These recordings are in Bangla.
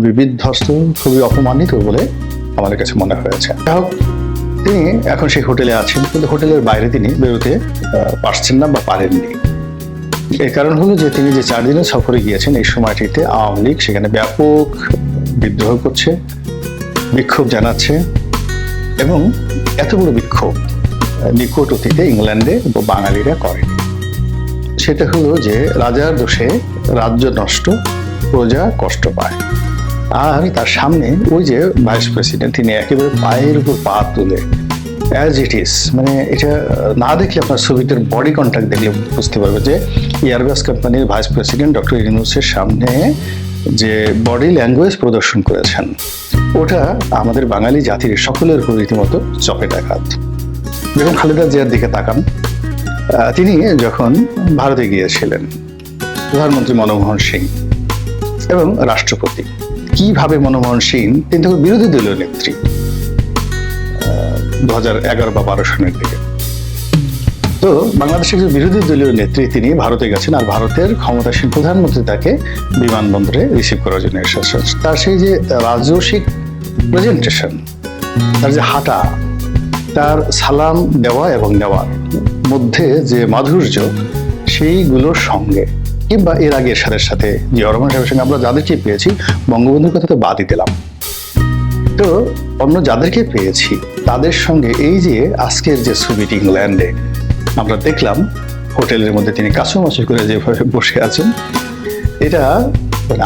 খুবই বিধ্বস্ত, খুবই অপমানিত বলে আমাদের কাছে মনে হয়েছে। যাই হোক, তিনি এখন সেই হোটেলে আছেন, কিন্তু হোটেলের বাইরে তিনি বেরোতে পারছেন না বা পারেননি। এর কারণ হলো যে তিনি যে 4 দিনের সফরে গিয়েছেন, এই সময়টিতে আওয়ামী লীগ সেখানে ব্যাপক বিদ্রোহ করছে, বিক্ষোভ জানাচ্ছে, এবং এত বড় বিক্ষোভ নিকট অতীতে ইংল্যান্ডে বাঙালিরা করেনি। সেটা হলো যে রাজার দোষে রাজ্য নষ্ট, প্রজা কষ্ট পায়। আর তার সামনে ওই যে ভাইস প্রেসিডেন্ট, তিনি একেবারে পায়ের উপর পা তুলে অ্যাজ ইট ইজ, মানে এটা না দেখলে আপনার ছবিটার বডি কন্ট্যাক্ট দেখলে বুঝতে পারবে যে এয়ারবাস কোম্পানির ভাইস প্রেসিডেন্ট ডক্টর ইউনূসের সামনে যে বডি ল্যাঙ্গুয়েজ প্রদর্শন করেছেন, ওটা আমাদের বাঙালি জাতির সকলের উপর রীতিমতো চপেটাঘাত। বেগম খালেদা জিয়ার দিকে তাকান, তিনি যখন ভারতে গিয়েছিলেন, প্রধানমন্ত্রী মনমোহন সিং এবং রাষ্ট্রপতি, কিভাবে মনমোহন সিং, তিনি তখন বিরোধী দলীয় নেত্রী 2011 বা 12 সনের দিকে, তো বাংলাদেশের বিরোধী দলীয় নেত্রী তিনি ভারতে গেছেন, আর ভারতের ক্ষমতাসীন প্রধানমন্ত্রী তাকে বিমানবন্দরে রিসিভ করার জন্য এসেছেন। তার সেই যে রাজসিক প্রেজেন্টেশন, তার যে হাঁটা, তার সালাম দেওয়া এবং নেওয়ার মধ্যে যে মাধুর্য, সেইগুলোর সঙ্গে কিংবা এর আগের সাথে জিয়াউর রহমান সাহেবের সঙ্গে আমরা যাদেরকে পেয়েছি, বঙ্গবন্ধুর কথা তো বাদই দিলাম, তো অন্য যাদেরকে পেয়েছি তাদের সঙ্গে এই যে আজকের যে ছবিটি ইংল্যান্ডে আমরা দেখলাম, হোটেলের মধ্যে তিনি কাছুমাছু করে যেভাবে বসে আছেন, এটা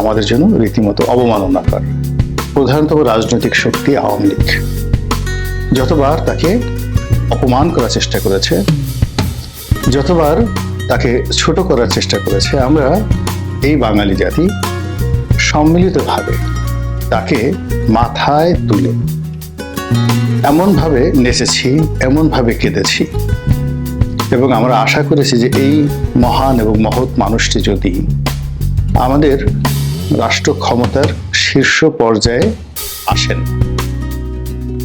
আমাদের জন্য রীতিমতো অবমাননাকর। প্রধানতম রাজনৈতিক শক্তি আওয়ামী লীগ যতবার তাকে অপমান করার চেষ্টা করেছে, যতবার তাকে ছোট করার চেষ্টা করেছে, আমরা এই বাঙালি জাতি সম্মিলিতভাবে তাকে মাথায় তুলে এমনভাবে নেচেছি, এমনভাবে কেঁদেছি, এবং আমরা আশা করেছি যে এই মহান এবং মহৎ মানুষটি যদি আমাদের রাষ্ট্র ক্ষমতার শীর্ষ পর্যায়ে আসেন,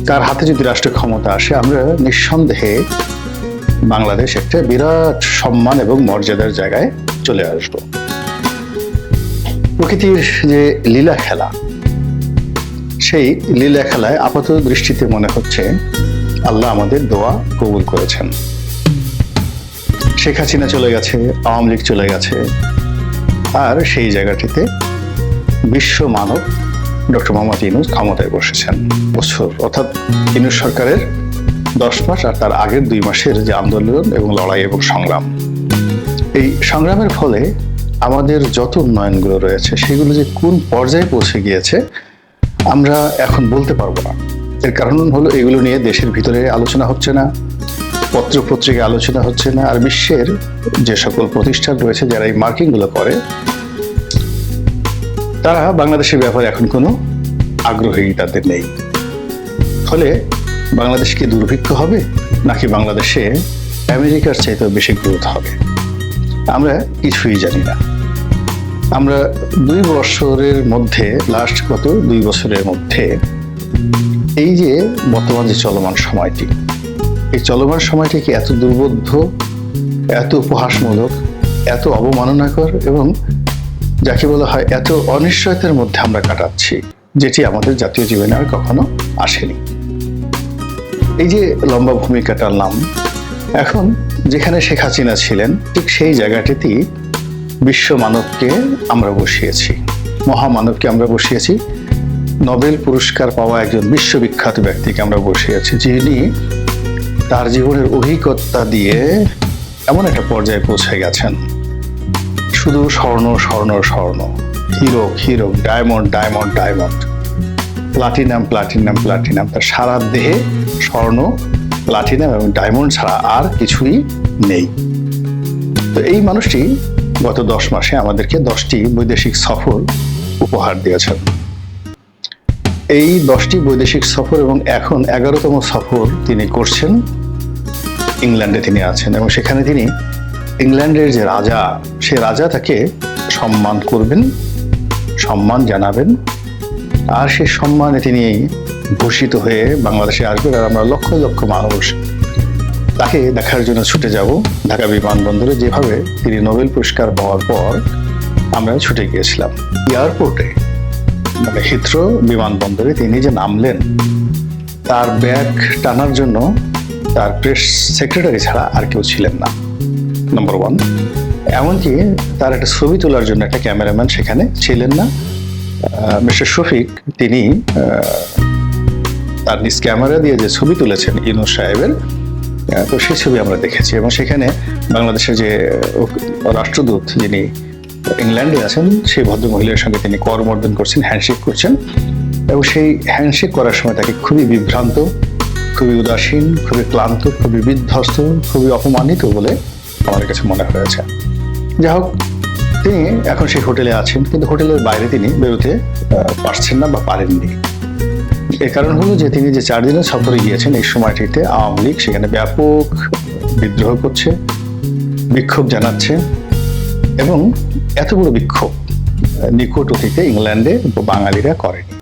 তার হাতে যদি রাষ্ট্র ক্ষমতা আসে, আমরা নিঃসন্দেহে বাংলাদেশ একটা বিরাট সম্মান এবং মর্যাদার জায়গায় চলে আসব। প্রকৃতির যে লীলা খেলা, সেই লীলা খেলায় আপাত দৃষ্টিতে মনে হচ্ছে আল্লাহ আমাদের দোয়া কবুল করেছেন। শেখ হাসিনা চলে গেছে, আওয়ামী লীগ চলে গেছে, আর সেই জায়গাটিতে বিশ্ব মানব ডক্টর মোহাম্মদ ইউনূস ক্ষমতায় বসেছেন। বছর অর্থাৎ ইউনূস সরকারের 10 মাস আর তার আগের 2 মাসের যে আন্দোলন এবং লড়াই এবং সংগ্রাম, এই সংগ্রামের ফলে আমাদের যত উন্নয়নগুলো রয়েছে সেগুলো যে কোন পর্যায়ে পৌঁছে গিয়েছে আমরা এখন বলতে পারবো না। এর কারণ হলো এগুলো নিয়ে দেশের ভিতরে আলোচনা হচ্ছে না, পত্র পত্রিকায় আলোচনা হচ্ছে না, আর বিশ্বের যে সকল প্রতিষ্ঠান রয়েছে যারা এই মার্কিংগুলো করে, তারা বাংলাদেশের ব্যাপারে এখন কোনো আগ্রহী তাদের নেই। ফলে বাংলাদেশ কি দুর্ভিক্ষ হবে, নাকি বাংলাদেশে আমেরিকার চাইতেও বেশি গ্রোথ হবে, আমরা কিছুই জানি না। আমরা 2 বছরের মধ্যে, লাস্ট গত 2 বছরের মধ্যে এই যে বর্তমান যে চলমান সময়টি, এই চলমান সময়টি কি এত দুর্বোধ্য, এত উপহাসমূলক, এত অবমাননাকর এবং যাকে বলা হয় এত অনিশ্চয়তার মধ্যে আমরা কাটাচ্ছি, যেটি আমাদের জাতীয় জীবনে আর কখনো আসেনি। এই যে লম্বা ভূমিকা টানলাম, এখন যেখানে শেখ হাসিনা ছিলেন ঠিক সেই জায়গাটিতেই বিশ্ব মানবকে আমরা বসিয়েছি, মহামানবকে আমরা বসিয়েছি, নোবেল পুরস্কার পাওয়া একজন বিশ্ববিখ্যাত ব্যক্তিকে আমরা বসিয়েছি, যিনি তার জীবনের অভিজ্ঞতা দিয়ে এমন একটা পর্যায়ে পৌঁছে গেছেন, শুধু স্বর্ণ স্বর্ণ স্বর্ণ, hero hero, diamond diamond diamond, platinum platinum platinum, তার সারা দেহে স্বর্ণ, প্লাটিনাম এবং ডায়মন্ড ছাড়া আর কিছুই নেই। তো এই মানুষটি গত 10 মাসে আমাদেরকে 10টি বৈদেশিক সফর উপহার দিয়েছেন। এই 10টি বৈদেশিক সফর এবং এখন 11তম সফর তিনি করছেন, ইংল্যান্ডে তিনি আছেন, এবং সেখানে তিনি ইংল্যান্ডের যে রাজা, সে রাজা তাকে সম্মান করবেন, সম্মান জানাবেন, আর সেই সম্মানে তিনি ভূষিত হয়ে বাংলাদেশে আসবেন, আর আমরা লক্ষ লক্ষ মানুষ তাকে দেখার জন্য ছুটে যাব ঢাকা বিমানবন্দরে, যেভাবে তিনি নোবেল পুরস্কার পাওয়ার পর আমরা ছুটে গিয়েছিলাম। এয়ারপোর্টে মানে হিথ্রো বিমানবন্দরে তিনি যে নামলেন, তার ব্যাগ টানার জন্য তার প্রেস সেক্রেটারি ছাড়া আর কেউ ছিলেন না, নম্বর ওয়ান। এমনকি তার একটা ছবি তোলার জন্য একটা ক্যামেরাম্যান সেখানে ছিলেন না। মিস্টার শফিক তিনি তার নিজ ক্যামেরা দিয়ে যে ছবি তুলেছেন ইউনূস সাহেবের, তো সেই ছবি আমরা দেখেছি। এবং সেখানে বাংলাদেশের যে রাষ্ট্রদূত যিনি ইংল্যান্ডে আছেন, সেই ভদ্রমহিলার সঙ্গে তিনি করমর্দন করছেন, হ্যান্ডশেক করছেন। এবং সেই হ্যান্ডশেক করার সময় তাকে খুবই বিভ্রান্ত, খুবই উদাসীন, খুবই ক্লান্ত, খুবই বিধ্বস্ত, খুবই অপমানিত বলে আমার কাছে মনে হয়েছে। যাই হোক, তিনি এখন সেই হোটেলে আছেন, কিন্তু হোটেলের বাইরে তিনি বেরোতে পারছেন না বা পারেননি। এর কারণ হলো যে তিনি যে 4 দিনের সফরে গিয়েছেন, এই সময়টিতে আওয়ামী লীগ সেখানে ব্যাপক বিদ্রোহ করছে, বিক্ষোভ জানাচ্ছে। এবং এত বড় বিক্ষোভ নিকট অতীতে ইংল্যান্ডে বাঙালিরা করেনি,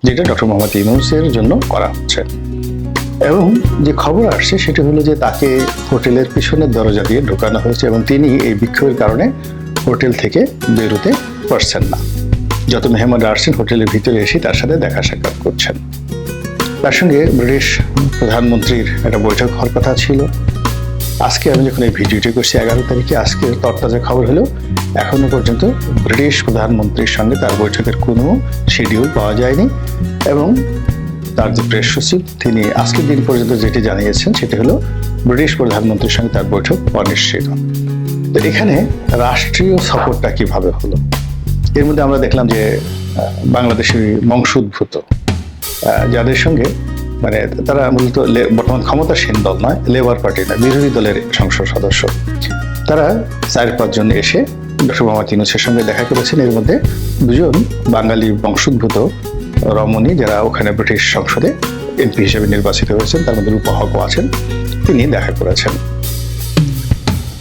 যেটা ডক্টর মোহাম্মদ ইউনূসের জন্য করা হচ্ছে। এবং যে খবর আসছে সেটা হলো যে তাকে হোটেলের পিছনের দরজা দিয়ে ঢোকানো হয়েছে এবং তিনি এই বিক্ষোভের কারণে হোটেল থেকে বেরোতে পারছেন না। যত মেহমানরা আসছেন হোটেলের ভিতরে এসে তার সাথে দেখা সাক্ষাৎ করছেন। তার সঙ্গে ব্রিটিশ প্রধানমন্ত্রীর একটা বৈঠক হওয়ার কথা ছিল। আজকে আমি যখন এই ভিডিওটি করছি 11 তারিখে, আজকে তরতাজা খবর হলো এখনো পর্যন্ত ব্রিটিশ প্রধানমন্ত্রীর সঙ্গে তার বৈঠকের কোনো শিডিউল পাওয়া যায়নি। এবং তার যে প্রেস সচিব তিনি আজকের দিন পর্যন্ত যেটি জানিয়েছেন সেটি হলো ব্রিটিশ প্রধানমন্ত্রীর সঙ্গে তার বৈঠক অনিশ্চিত। তো এখানে রাষ্ট্রীয় সফরটা কিভাবে হলো? এর মধ্যে আমরা দেখলাম যে বাংলাদেশি বংশোদ্ভূত যাদের সঙ্গে মানে তারা মূলত বর্তমান ক্ষমতাসীন দল নয়, লেবার পার্টি নয়, বিরোধী দলের সংসদ সদস্য, তারা 4-5 জন এসে ডক্টর মোহাম্মদ ইউনূসের সঙ্গে দেখা করেছেন। এর মধ্যে 2 জন বাঙালি বংশোদ্ভূত রমণী যারা ওখানে ব্রিটিশ সংসদে এমপি হিসেবে নির্বাচিত হয়েছেন, তার মধ্যে রূপা হকও আছেন, তিনি দেখা করেছেন।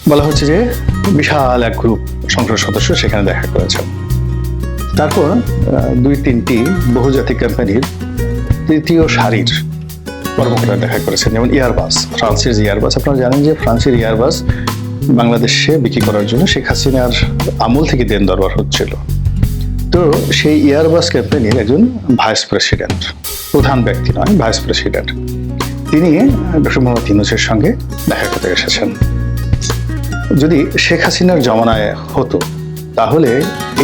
বলা হচ্ছে যে বিশাল এক গ্রুপ সংসদ সদস্য সেখানে দেখা করেছেন। তারপর 2-3টি বহুজাতিক কোম্পানির 3য় সারির কর্মকর্তা দেখা করেছেন, যেমন এয়ারবাস, ফ্রান্সের এয়ারবাস। আপনারা জানেন যে ফ্রান্সের এয়ারবাস বাংলাদেশে বিক্রি করার জন্য শেখ হাসিনার আমল থেকে দেন দরবার হচ্ছিল। তো সেই এয়ারবাস কোম্পানির একজন ভাইস প্রেসিডেন্ট, প্রধান ব্যক্তি নয়, ভাইস প্রেসিডেন্ট, তিনি ডক্টর মোহাম্মদ ইউনূসের সঙ্গে দেখা করতে এসেছেন। যদি শেখ হাসিনার জমানায় হতো তাহলে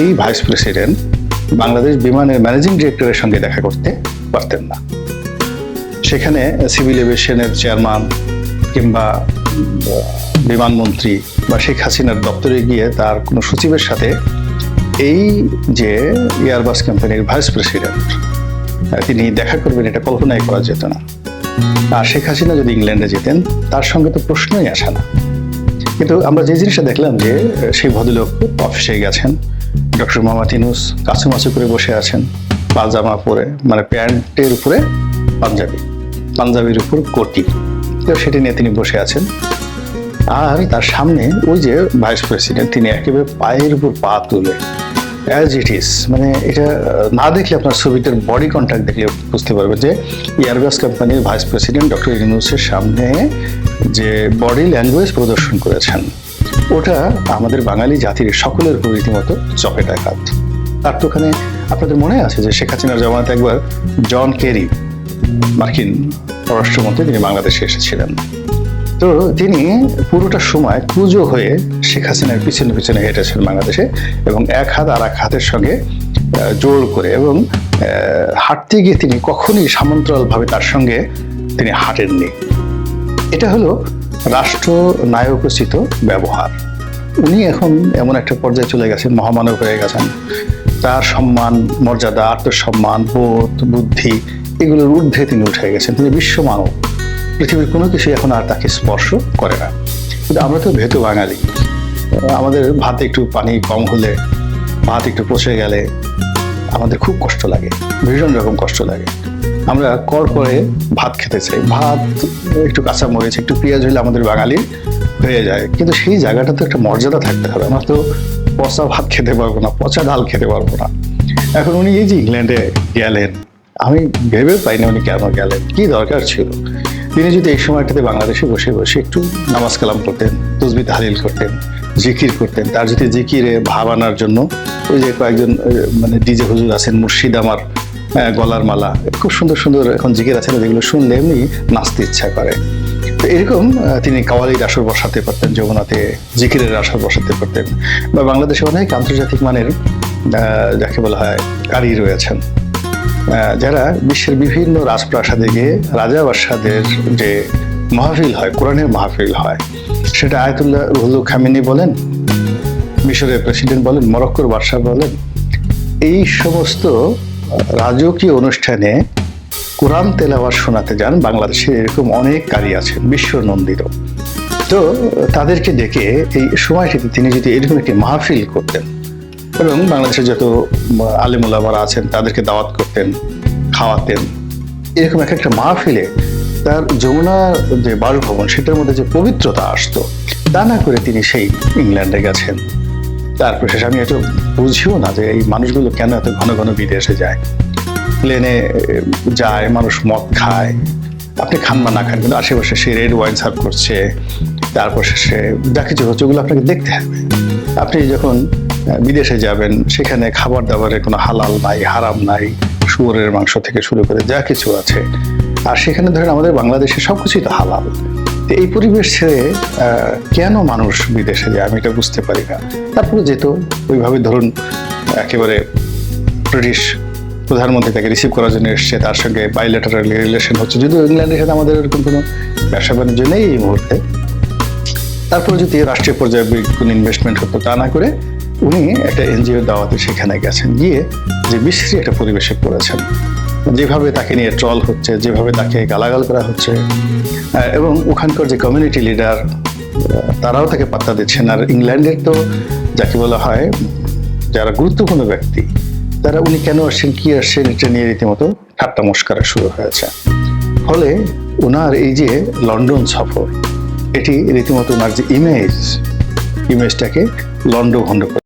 এই ভাইস প্রেসিডেন্ট বাংলাদেশ বিমানের ম্যানেজিং ডিরেক্টরের সঙ্গে দেখা করতে পারতেন না। সেখানে সিভিল এভিয়েশনের চেয়ারম্যান কিংবা বিমানমন্ত্রী বা শেখ হাসিনার দপ্তরে গিয়ে তার কোনো সচিবের সাথে এই যে এয়ারবাস কোম্পানির ভাইস প্রেসিডেন্ট তিনি দেখা করবেন এটা কল্পনাই করা যেত না। আর শেখ হাসিনা যদি ইংল্যান্ডে যেতেন তার সঙ্গে তো প্রশ্নই আসে না। কিন্তু আমরা যে জিনিসটা দেখলাম যে সেই ভদ্রলোক অফিসে গেছেন, ডক্টর মোহাম্মদ ইউনূস কাছুমাছু করে বসে আছেন, পাজামা পরে, মানে প্যান্টের উপরে পাঞ্জাবি, পাঞ্জাবির উপর কোটি, তো সেটি নিয়ে তিনি বসে আছেন। আর তার সামনে ওই যে ভাইস প্রেসিডেন্ট তিনি একেবারে পায়ের উপর পা তুলে অ্যাজ ইট ইজ, মানে এটা না দেখলে আপনার ছবিটার বডি কন্ট্যাক্ট দেখলে বুঝতে পারবেন যে এয়ারবাস কোম্পানির ভাইস প্রেসিডেন্ট ডক্টর ইউনূসের সামনে যে বডি ল্যাঙ্গুয়েজ প্রদর্শন করেছেন ওটা আমাদের বাঙালি জাতির সকলের উপর রীতিমতো চপেটাঘাত। তার তো ওখানে আপনাদের মনে আছে যে শেখ হাসিনার জমানাতে একবার জন কেরি, মার্কিন পররাষ্ট্রমন্ত্রী, তিনি বাংলাদেশে এসেছিলেন। তো তিনি পুরোটা সময় কুঁজো হয়ে শেখ হাসিনার পিছনে পিছনে হেঁটেছেন বাংলাদেশে, এবং এক হাত আর এক হাতের সঙ্গে জোর করে, এবং হাঁটতে গিয়ে তিনি কখনই সমান্তরালভাবে তার সঙ্গে তিনি হাঁটেননি। এটা হলো রাষ্ট্রনায়কোচিত ব্যবহার। উনি এখন এমন একটা পর্যায়ে চলে গেছেন, মহামানব হয়ে গেছেন। তার সম্মান, মর্যাদা, আত্মসম্মান, বোধ, বুদ্ধি এগুলোর ঊর্ধ্বে তিনি উঠে গেছেন। তিনি বিশ্বমানব, পৃথিবীর কোনো কিছু এখন আর তাকে স্পর্শ করে না। কিন্তু আমরা তো ভেতু বাঙালি, আমাদের ভাতে একটু পানি কম হলে, ভাত একটু পচে গেলে আমাদের খুব কষ্ট লাগে, ভীষণ রকম কষ্ট লাগে। আমরা কর করে ভাত খেতে চাই, ভাত একটু কাঁচা মরিচ, একটু পেঁয়াজ হলে আমাদের বাঙালি হয়ে যায়। কিন্তু সেই জায়গাটা তো একটা মর্যাদা থাকতে হবে। আমরা তো পচা ভাত খেতে পারবো না, পচা ডাল খেতে পারবো না। এখন উনি এই যে ইংল্যান্ডে গেলেন, আমি ভেবে পাইনি উনি কেন গেলেন, কি দরকার ছিল। তিনি যদি এই সময়টাতে বাংলাদেশে বসে বসে একটু নামাজ কালাম করতেন, তসবিহ তাহলিল করতেন, জিকির করতেন। তার যদি জিকিরে ভাব আনার জন্য ওই যে কয়েকজন মানে ডিজে হুজুর আছেন, মুর্শিদ আমার গলার মালা, খুব সুন্দর সুন্দর এখন জিকির আছে যেগুলো শুনলে এমনি নাচতে ইচ্ছা করে। তো এরকম তিনি কাওয়ালির আসর বসাতে পারতেন, যমুনাতে জিকিরের আসর বসাতে পারতেন। বা বাংলাদেশে অনেক আন্তর্জাতিক মানের যাকে বলা হয় কারি রয়েছেন, যারা বিশ্বের বিভিন্ন রাজপ্রাসাদে গিয়ে রাজা বাদশাদের যে মাহফিল হয়, কোরআনের মাহফিল হয়, সেটা আয়াতুল্লাহ রুহুল খামেনি বলেন, মিশরের প্রেসিডেন্ট বলেন, মরক্কোর বাদশা বলেন, এই সমস্ত রাজকীয় অনুষ্ঠানে কোরআন তেলাওয়াত শোনাতে যান বাংলাদেশে এরকম অনেক কারি আছেন, বিশ্বনন্দিত। তো তাদেরকে ডেকে এই সময়টিতে তিনি যদি এরকম একটি মাহফিল করতেন এবং বাংলাদেশের যত আলেম ওলামারা আছেন তাদেরকে দাওয়াত করতেন, খাওয়াতেন, এরকম এক একটা মাহফিলে তার যমুনার যে বাসভবন সেটার মধ্যে যে পবিত্রতা আসতো, তা না করে তিনি সেই ইংল্যান্ডে গেছেন। তারপর শেষে আমি এটা বুঝিও না যে এই মানুষগুলো কেন এত ঘন ঘন বিদেশে যায়। প্লেনে যায়, মানুষ মদ খায়, আপনি খান বা না খান, কিন্তু আশেপাশে সে রেড ওয়াইন সার্ভ করছে, তারপর শেষে যা কিছু হচ্ছে ওগুলো আপনাকে দেখতে হবে। আপনি যখন বিদেশে যাবেন সেখানে খাবার দাবারের কোনো হালাল নাই, হারাম নাই, শুয়োরের মাংস থেকে শুরু করে যা কিছু আছে, আর সেখানে ধরেন আমাদের বাংলাদেশে সবকিছুই তো হালাল। তো এই পরিবেশ ছেড়ে কেন মানুষ বিদেশে যায় আমি এটা বুঝতে পারি না। তারপরে যেত ওইভাবে, ধরুন একেবারে ব্রিটিশ প্রধানমন্ত্রী তাকে রিসিভ করার জন্য এসছে, তার সঙ্গে বাইলেটারাল রিলেশন হচ্ছে, যদিও ইংল্যান্ডের সাথে আমাদের এরকম কোনো ব্যবসা বাণিজ্য নেই এই মুহূর্তে। তারপরে যদি রাষ্ট্রীয় পর্যায়ে কোনো ইনভেস্টমেন্ট হতো, তা না করে উনি একটা এনজিওর দাওয়াতে সেখানে গেছেন, গিয়ে যে বিশ্রী একটা পরিবেশে পড়েছেন, যেভাবে তাকে নিয়ে ট্রল হচ্ছে, যেভাবে তাকে গালাগাল করা হচ্ছে, এবং ওখানকার যে কমিউনিটি লিডার তারাও তাকে পাত্তা দিচ্ছেন। আর ইংল্যান্ডের তো যাকে বলা হয় যারা গুরুত্বপূর্ণ ব্যক্তি, তারা উনি কেন আসছেন, কি আসছেন, এটা নিয়ে রীতিমতো ঠাট্টা মশকরা শুরু হয়েছে। ফলে ওনার এই যে লন্ডন সফর, এটি রীতিমতো ওনার যে ইমেজটাকে লন্ডভন্ড করে